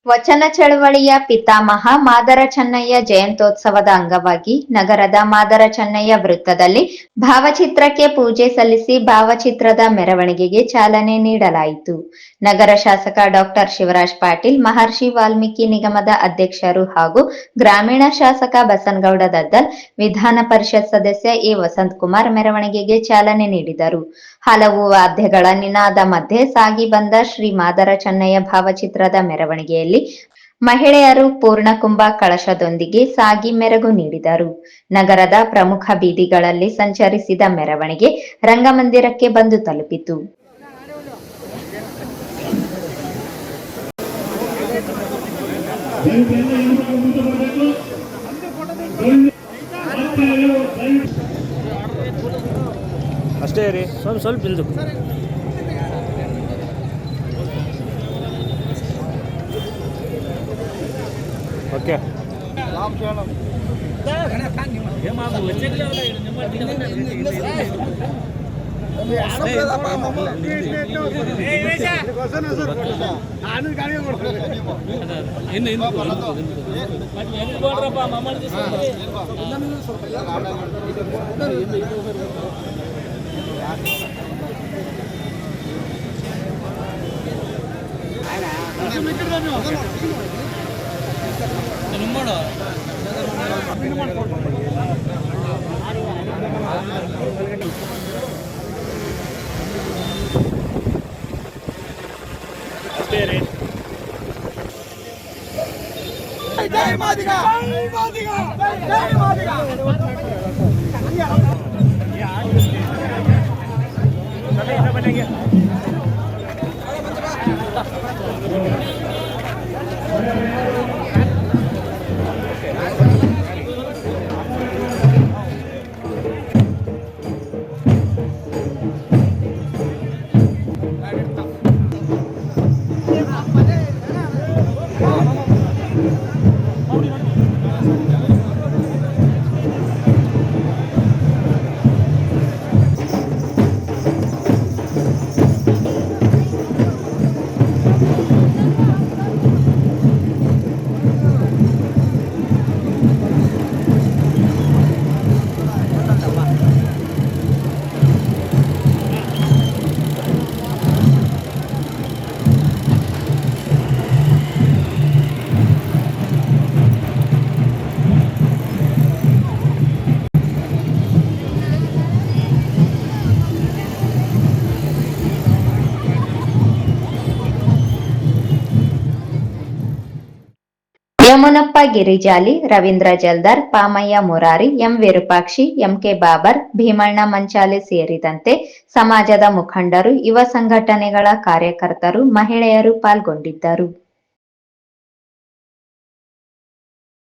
ವಚನ ಚಳವಳಿಯ ಪಿತಾಮಹ ಮಾದರ ಚೆನ್ನಯ್ಯ ಜಯಂತ್ಯೋತ್ಸವದ ಅಂಗವಾಗಿ ನಗರದ ಮಾದರ ಚೆನ್ನಯ್ಯ ವೃತ್ತದಲ್ಲಿ ಭಾವಚಿತ್ರಕ್ಕೆ ಪೂಜೆ ಸಲ್ಲಿಸಿ ಭಾವಚಿತ್ರದ ಮೆರವಣಿಗೆಗೆ ಚಾಲನೆ ನೀಡಲಾಯಿತು. ನಗರ ಶಾಸಕ ಡಾಕ್ಟರ್ ಶಿವರಾಜ್ ಪಾಟೀಲ್, ಮಹರ್ಷಿ ವಾಲ್ಮೀಕಿ ನಿಗಮದ ಅಧ್ಯಕ್ಷರು ಹಾಗೂ ಗ್ರಾಮೀಣ ಶಾಸಕ ಬಸನಗೌಡ ದದ್ದಲ್, ವಿಧಾನ ಪರಿಷತ್ ಸದಸ್ಯ ಎ ವಸಂತಕುಮಾರ್ ಮೆರವಣಿಗೆಗೆ ಚಾಲನೆ ನೀಡಿದರು. ಹಲವು ವಾದ್ಯಗಳ ನಿನಾದ ಮಧ್ಯೆ ಸಾಗಿ ಬಂದ ಶ್ರೀ ಮಾದರ ಚೆನ್ನಯ್ಯ ಭಾವಚಿತ್ರದ ಮೆರವಣಿಗೆಯಲ್ಲಿ ಮಹಿಳೆಯರು ಪೂರ್ಣಕುಂಭ ಕಳಶದೊಂದಿಗೆ ಸಾಗಿ ಮೆರಗು ನೀಡಿದರು. ನಗರದ ಪ್ರಮುಖ ಬೀದಿಗಳಲ್ಲಿ ಸಂಚರಿಸಿದ ಮೆರವಣಿಗೆ ರಂಗಮಂದಿರಕ್ಕೆ ಬಂದು ತಲುಪಿತು. ಅಷ್ಟೇ ರೀ, ಸ್ವಲ್ಪ ಹಿಂದಕ್ಕೆ. ಓಕೆ. ಜೈ ಮಾದಿಗ, ಜೈ ಮಾದಿಗ, ಜೈ ಮಾದಿಗ. ಯಮುನಪ್ಪ ಗಿರಿಜಾಲಿ, ರವೀಂದ್ರ ಜಲ್ದಾರ್, ಪಾಮಯ್ಯ ಮುರಾರಿ, ಎಂ ವಿರೂಪಾಕ್ಷಿ, ಎಂಕೆ ಬಾಬರ್, ಭೀಮಣ್ಣ ಮಂಚಾಲೆ ಸೇರಿದಂತೆ ಸಮಾಜದ ಮುಖಂಡರು, ಯುವ ಸಂಘಟನೆಗಳ ಕಾರ್ಯಕರ್ತರು, ಮಹಿಳೆಯರು ಪಾಲ್ಗೊಂಡಿದ್ದರು.